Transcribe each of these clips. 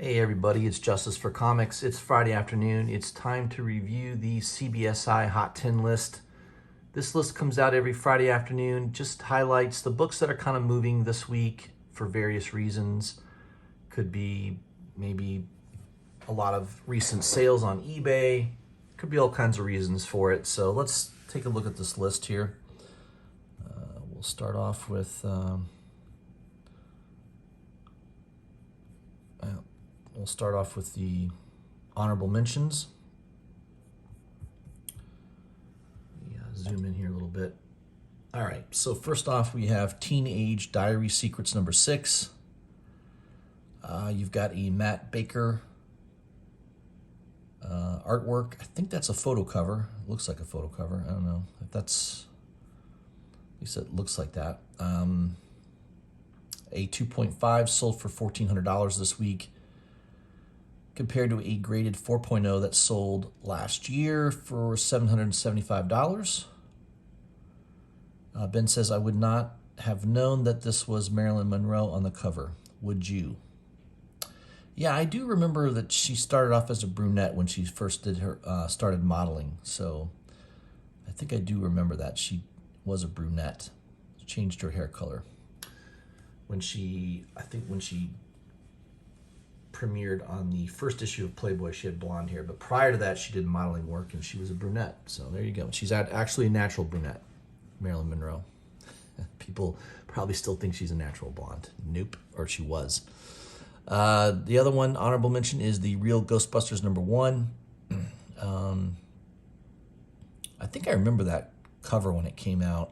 Hey everybody, it's Justice for Comics. It's Friday afternoon. It's time to review the CBSI Hot 10 list. This list comes out every Friday afternoon, just highlights the books that are kind of moving this week for various reasons. Could be maybe a lot of recent sales on eBay. Could be all kinds of reasons for it. So let's take a look at this list here. We'll start off with... We'll start off with the honorable mentions. Zoom in here a little bit. All right, so first off, we have Teenage Diary Secrets number 6. You've got a Matt Baker artwork. I think that's a photo cover. It looks like a photo cover. I don't know if that's, at least it looks like that. A 2.5 sold for $1,400 this week, compared to a graded 4.0 that sold last year for $775. Ben says, I would not have known that this was Marilyn Monroe on the cover. Would you? Yeah, I do remember that she started off as a brunette when she first did her started modeling. So I think I do remember that she was a brunette. She changed her hair color when she premiered on the first issue of Playboy. She had blonde hair, but prior to that she did modeling work and she was a brunette. So there you go. She's actually a natural brunette, Marilyn Monroe. People probably still think she's a natural blonde. Nope, or she was. The other one, honorable mention, is the Real Ghostbusters number 1. I think I remember that cover when it came out.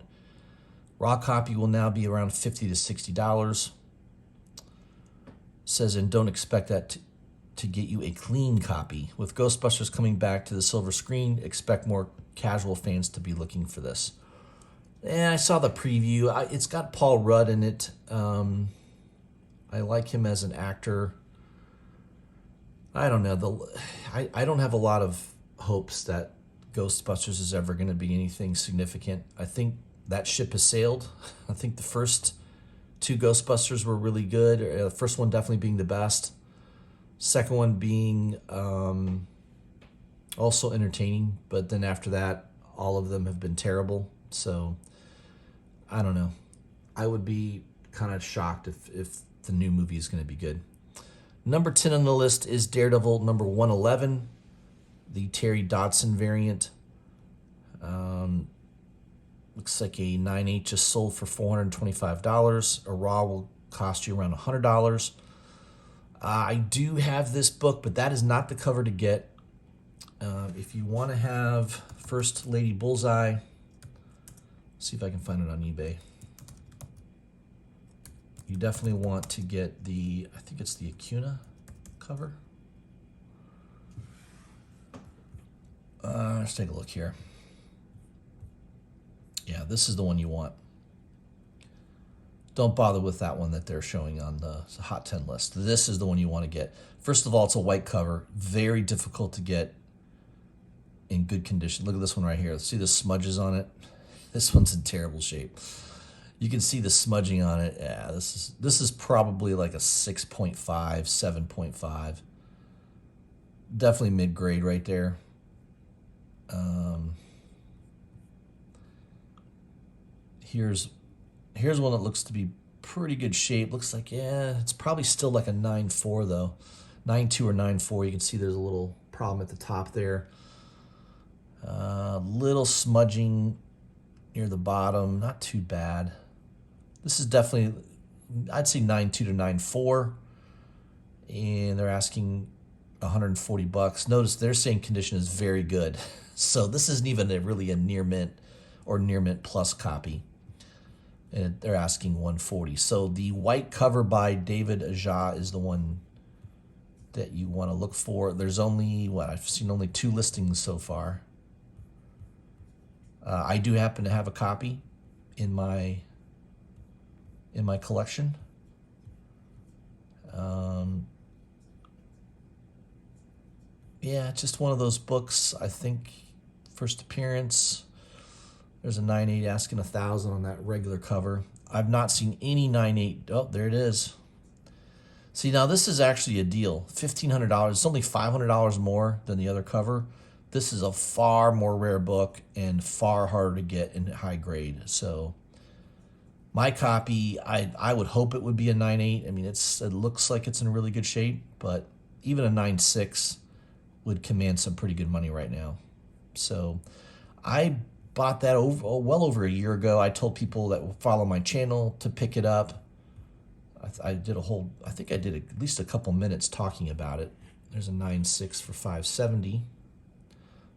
Raw copy will now be around $50 to $60. Says, and don't expect that to get you a clean copy. With Ghostbusters coming back to the silver screen, expect more casual fans to be looking for this. And I saw the preview. It's got Paul Rudd in it. I like him as an actor. I don't know. I don't have a lot of hopes that Ghostbusters is ever going to be anything significant. I think that ship has sailed. I think the first 2 Ghostbusters were really good. The first one definitely being the best. Second one being also entertaining. But then after that, all of them have been terrible. So, I don't know. I would be kind of shocked if the new movie is going to be good. Number 10 on the list is Daredevil number 111, the Terry Dodson variant. Looks like a 9/8 just sold for $425. A raw will cost you around $100. I do have this book, but that is not the cover to get. If you want to have First Lady Bullseye, see if I can find it on eBay. You definitely want to get the, I think it's the Acuna cover. Let's take a look here. Yeah, this is the one you want. Don't bother with that one that they're showing on the Hot 10 list. This is the one you want to get. First of all, it's a white cover. Very difficult to get in good condition. Look at this one right here. See the smudges on it? This one's in terrible shape. You can see the smudging on it. Yeah, this is probably like a 6.5, 7.5. Definitely mid-grade right there. Here's one that looks to be pretty good shape. Looks like, yeah, it's probably still like a 9.4 though. 9.2 or 9.4. You can see there's a little problem at the top there. Little smudging near the bottom. Not too bad. This is definitely, I'd say 9.2 to 9.4. And they're asking $140. Notice they're saying condition is very good. So this isn't even really a near mint or near mint plus copy. And they're asking $140. So the white cover by David Aja is the one that you want to look for. There's only, I've seen only 2 listings so far. I do happen to have a copy in my collection. Yeah, just one of those books. I think first appearance. There's a 9.8 asking $1,000 on that regular cover. I've not seen any 9.8. Oh, there it is. See, now this is actually a deal. $1,500. It's only $500 more than the other cover. This is a far more rare book and far harder to get in high grade. So my copy, I would hope it would be a 9.8. I mean, it looks like it's in really good shape, but even a 9.6 would command some pretty good money right now. So I bought that well over a year ago. I told people that will follow my channel to pick it up. I think I did at least a couple minutes talking about it. There's a 9.6 for $570.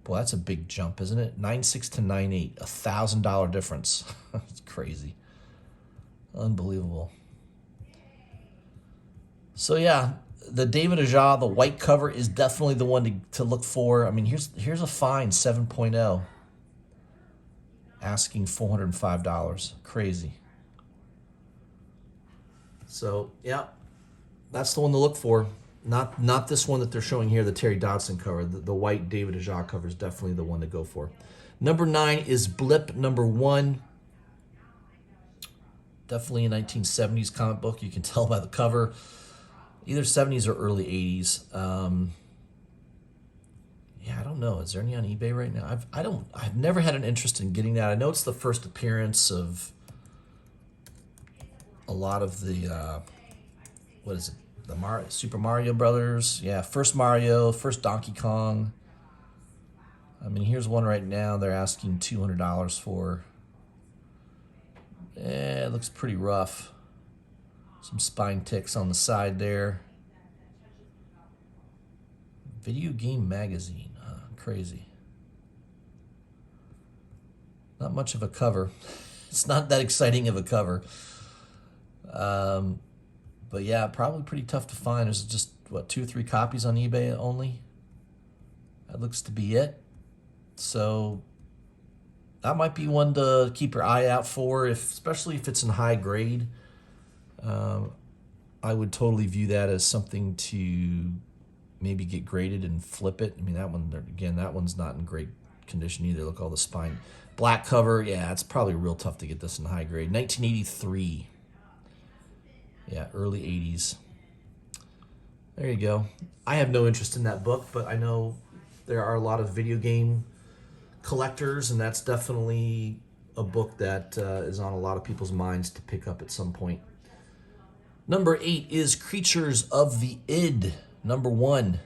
Boy, that's a big jump, isn't it? 9.6 to 9.8, $1,000 difference. It's crazy. Unbelievable. So yeah, the David Aja, the white cover, is definitely the one to look for. I mean, here's a fine 7.0, asking $405. Crazy. So yeah, that's the one to look for. Not this one that they're showing here, the Terry Dodson cover. The white David Aja cover is definitely the one to go for. Number 9 is Blip number 1. Definitely a 1970s comic book. You can tell by the cover. Either 70s or early 80s. Yeah, I don't know. Is there any on eBay right now? I've never had an interest in getting that. I know it's the first appearance of a lot of the what is it? The Super Mario Brothers. Yeah, first Mario, first Donkey Kong. I mean, here's one right now they're asking $200 for. It looks pretty rough. Some spine ticks on the side there. Video Game Magazine. Crazy. Not much of a cover. It's not that exciting of a cover. But yeah, probably pretty tough to find. There's just, 2 or 3 copies on eBay only? That looks to be it. So that might be one to keep your eye out for, especially if it's in high grade. I would totally view that as something to maybe get graded and flip it. I mean, that one's not in great condition either. Look, all the spine. Black cover, yeah, it's probably real tough to get this in high grade. 1983. Yeah, early 80s. There you go. I have no interest in that book, but I know there are a lot of video game collectors, and that's definitely a book that is on a lot of people's minds to pick up at some point. Number 8 is Creatures of the Id, number 1.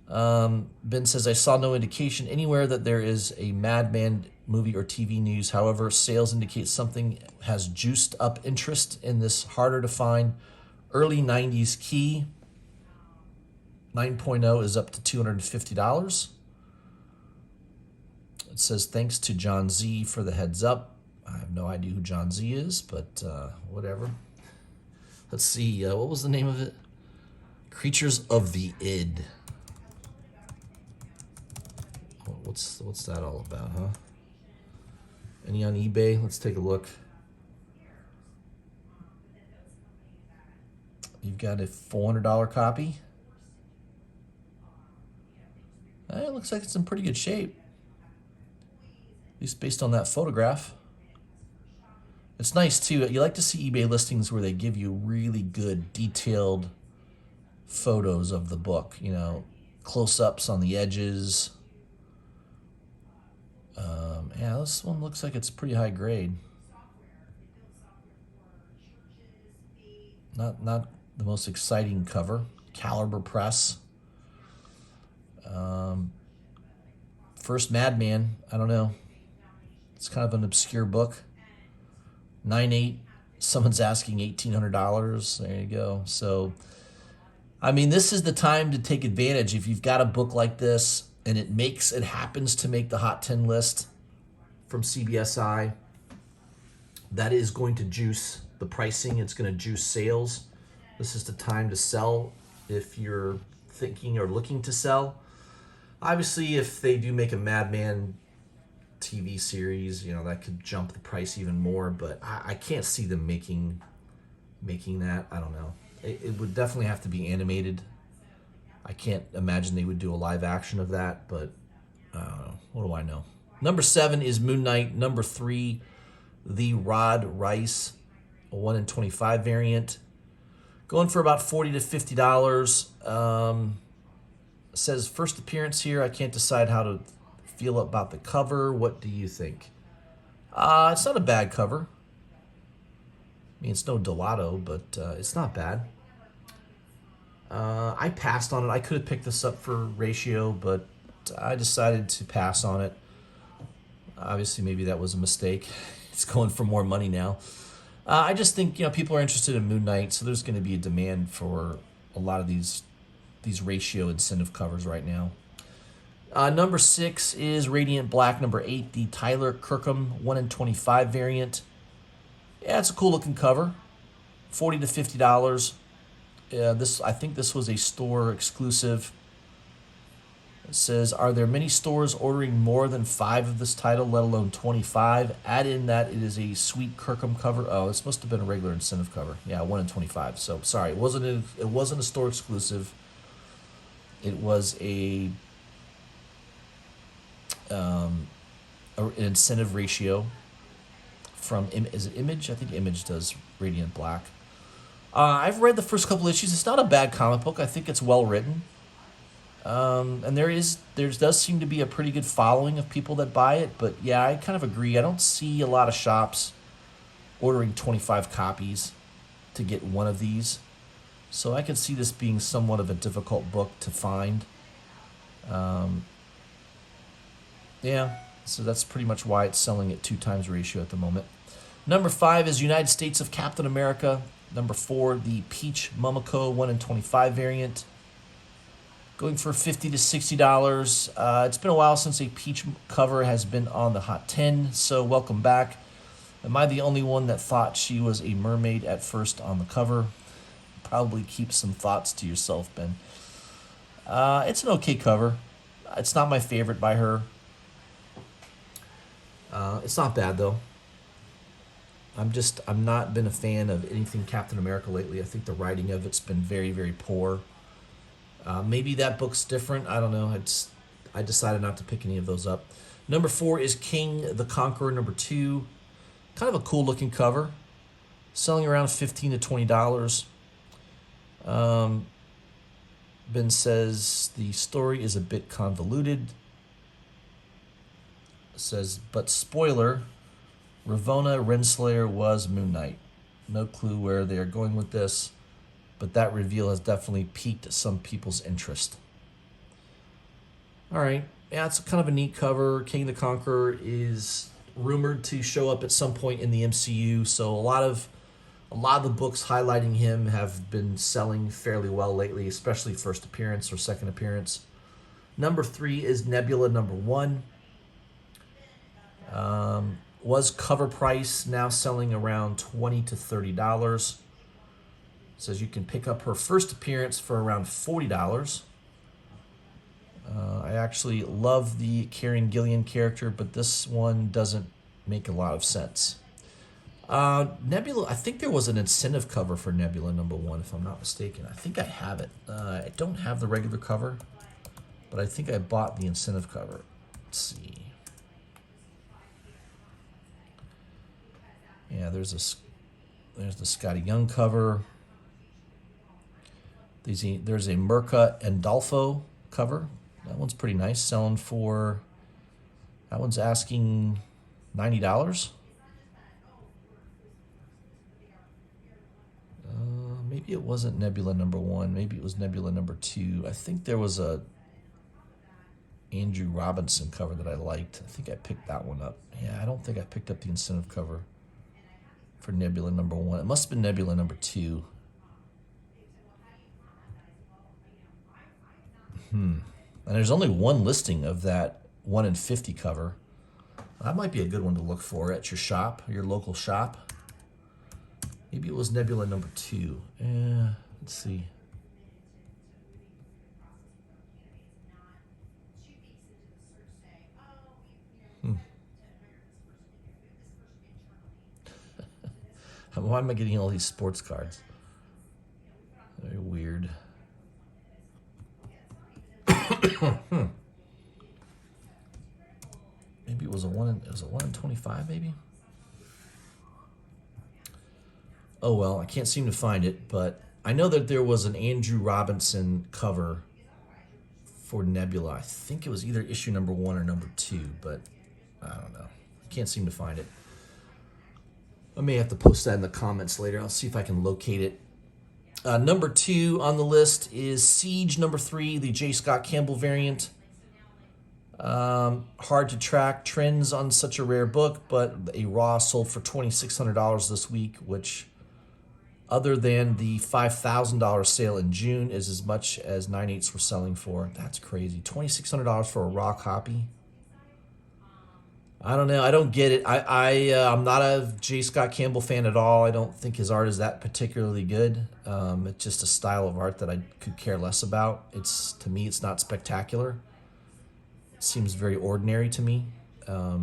Ben says, I saw no indication anywhere that there is a Madman movie or TV news. However, sales indicate something has juiced up interest in this harder to find early 90s key. 9.0 is up to $250. It says, thanks to John Z for the heads up. I have no idea who John Z is, but whatever. Let's see, what was the name of it? Creatures of the Id. What's that all about, huh? Any on eBay? Let's take a look. You've got a $400 copy. It looks like it's in pretty good shape. At least based on that photograph. It's nice too. You like to see eBay listings where they give you really good detailed photos of the book. You know, close-ups on the edges. Yeah, this one looks like it's pretty high grade. Not the most exciting cover. Caliber Press. First Madman. I don't know. It's kind of an obscure book. 9.8. Someone's asking $1,800. There you go. So, I mean, this is the time to take advantage. If you've got a book like this and it happens to make the Hot 10 list from CBSI, that is going to juice the pricing. It's going to juice sales. This is the time to sell if you're thinking or looking to sell. Obviously, if they do make a Madman TV series, you know, that could jump the price even more, but I can't see them making that. I don't know. It would definitely have to be animated. I can't imagine they would do a live action of that, but I don't know. What do I know? Number 7 is Moon Knight. Number 3, the Rod Rice, a 1 in 25 variant. Going for about $40 to $50. Says first appearance here. I can't decide how to feel about the cover. What do you think? It's not a bad cover. I mean, it's no Delato, but it's not bad. I passed on it. I could have picked this up for ratio, but I decided to pass on it. Obviously, maybe that was a mistake. It's going for more money now. I just think, people are interested in Moon Knight, so there's going to be a demand for a lot of these ratio incentive covers right now. Number 6 is Radiant Black. Number 8, the Tyler Kirkham 1/25 variant. Yeah, it's a cool looking cover. $40 to $50. I think this was a store exclusive. It says, are there many stores ordering more than 5 of this title, let alone 25? Add in that it is a sweet Kirkham cover. Oh, this must have been a regular incentive cover. Yeah, 1/25. So sorry, it wasn't a store exclusive. It was an incentive ratio from, is it Image? I think Image does Radiant Black. I've read the first couple issues. It's not a bad comic book. I think it's well written. And there does seem to be a pretty good following of people that buy it. But yeah, I kind of agree. I don't see a lot of shops ordering 25 copies to get one of these. So I can see this being somewhat of a difficult book to find. Yeah, so that's pretty much why it's selling at 2 times ratio at the moment. Number 5 is United States of Captain America. Number 4, the Peach Momoko 1/25 variant. Going for $50 to $60. It's been a while since a Peach cover has been on the Hot 10, so welcome back. Am I the only one that thought she was a mermaid at first on the cover? Probably keep some thoughts to yourself, Ben. It's an okay cover. It's not my favorite by her. It's not bad, though. I'm not been a fan of anything Captain America lately. I think the writing of it's been very, very poor. Maybe that book's different. I don't know. I decided not to pick any of those up. Number 4 is King the Conqueror, number 2. Kind of a cool looking cover. Selling around $15 to $20. Ben says the story is a bit convoluted. Says, but spoiler, Ravonna Renslayer was Moon Knight. No clue where they are going with this, but that reveal has definitely piqued some people's interest. All right, yeah, it's kind of a neat cover. King the Conqueror is rumored to show up at some point in the MCU, so a lot of the books highlighting him have been selling fairly well lately, especially first appearance or second appearance. Number 3 is Nebula, number 1. Was cover price, now selling around $20 to $30. Says you can pick up her first appearance for around $40. I actually love the Karen Gillian character, but this one doesn't make a lot of sense. Nebula, I think there was an incentive cover for Nebula number 1, if I'm not mistaken. I think I have it. I don't have the regular cover, but I think I bought the incentive cover. Let's see. Yeah, there's the Scotty Young cover. There's a Merca Andolfo cover. That one's pretty nice. Selling for, that one's asking $90. Maybe it wasn't Nebula number 1. Maybe it was Nebula number 2. I think there was a Andrew Robinson cover that I liked. I think I picked that one up. Yeah, I don't think I picked up the incentive cover for Nebula number 1. It must have been Nebula number 2. And there's only one listing of that 1 in 50 cover. That might be a good one to look for at your shop, your local shop. Maybe it was Nebula number 2. Let's see. Why am I getting all these sports cards? Very weird. Maybe it was a 1 in 25, maybe? Oh well, I can't seem to find it, but I know that there was an Andrew Robinson cover for Nebula. I think it was either issue number 1 or number 2, but I don't know. I can't seem to find it. I may have to post that in the comments later. I'll see if I can locate it. Number 2 on the list is Siege number 3, the J. Scott Campbell variant. Hard to track trends on such a rare book, but a raw sold for $2,600 this week, which, other than the $5,000 sale in June, is as much as 9/8 were selling for. That's crazy. $2,600 for a raw copy. I don't know. I don't get it. I'm not a J. Scott Campbell fan at all. I don't think his art is that particularly good. It's just a style of art that I could care less about. To me, it's not spectacular. It seems very ordinary to me. I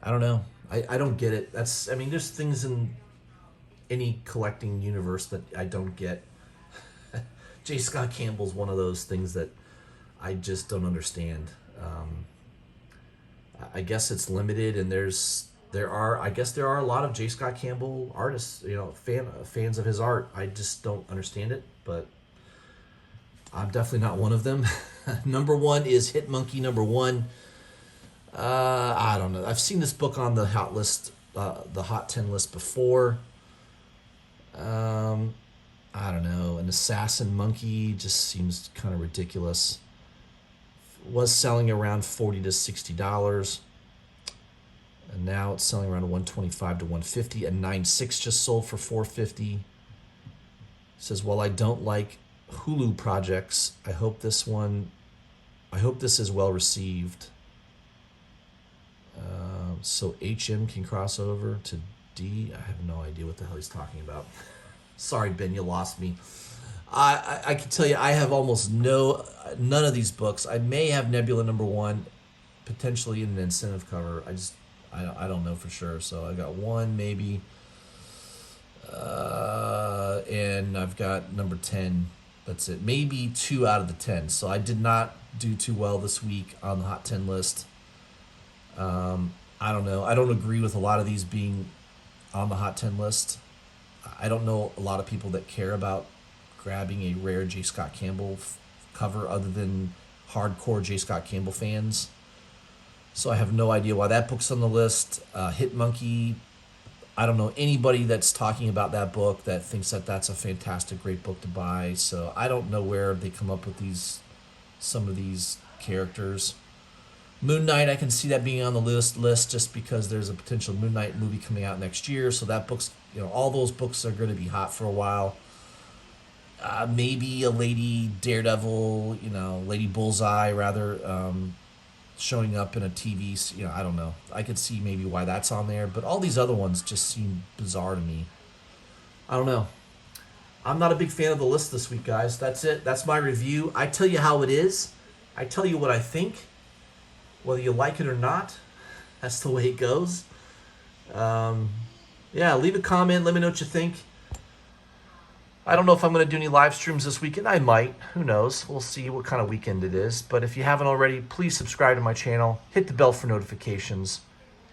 don't know. I don't get it. There's things in any collecting universe that I don't get. J. Scott Campbell's one of those things that I just don't understand. I guess it's limited, and there are a lot of J. Scott Campbell artists, fans of his art. I just don't understand it, but I'm definitely not one of them. Number 1 is Hit Monkey number 1. I don't know. I've seen this book on the hot list, the Hot 10 list before. I don't know. An assassin monkey just seems kind of ridiculous. Was selling around $40 to $60, and now it's selling around $125 to $150. A 9/6 just sold for $450. It says, "While I don't like Hulu projects, I hope this is well received." So HM can cross over to D. I have no idea what the hell he's talking about. Sorry, Ben, you lost me. I can tell you, I have almost none of these books. I may have Nebula number 1, potentially in an incentive cover. I don't know for sure. So I got 1 maybe, and I've got number 10. That's it. Maybe 2 out of the 10. So I did not do too well this week on the Hot 10 list. I don't know. I don't agree with a lot of these being on the Hot 10 list. I don't know a lot of people that care about grabbing a rare J. Scott Campbell cover other than hardcore J. Scott Campbell fans. So I have no idea why that book's on the list. Hit Monkey, I don't know anybody that's talking about that book that thinks that that's a fantastic, great book to buy. So I don't know where they come up with some of these characters. Moon Knight, I can see that being on the list just because there's a potential Moon Knight movie coming out next year. So that book's, all those books are going to be hot for a while. Maybe a Lady Daredevil, Lady Bullseye rather, showing up in a TV, I don't know. I could see maybe why that's on there, but all these other ones just seem bizarre to me. I don't know. I'm not a big fan of the list this week, guys. That's it. That's my review. I tell you how it is. I tell you what I think. Whether you like it or not, that's the way it goes. Leave a comment. Let me know what you think. I don't know if I'm going to do any live streams this weekend. I might. Who knows? We'll see what kind of weekend it is. But if you haven't already, please subscribe to my channel. Hit the bell for notifications.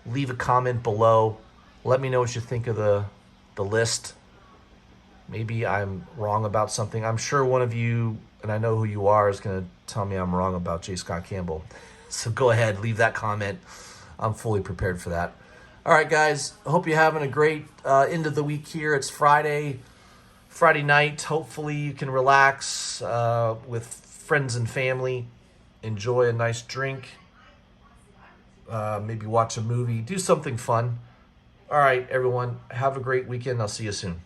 Leave a comment below. Let me know what you think of the list. Maybe I'm wrong about something. I'm sure one of you, and I know who you are, is going to tell me I'm wrong about J. Scott Campbell. So go ahead, leave that comment. I'm fully prepared for that. All right, guys. I hope you're having a great end of the week here. It's Friday night. Hopefully you can relax with friends and family. Enjoy a nice drink. Maybe watch a movie. Do something fun. All right, everyone. Have a great weekend. I'll see you soon.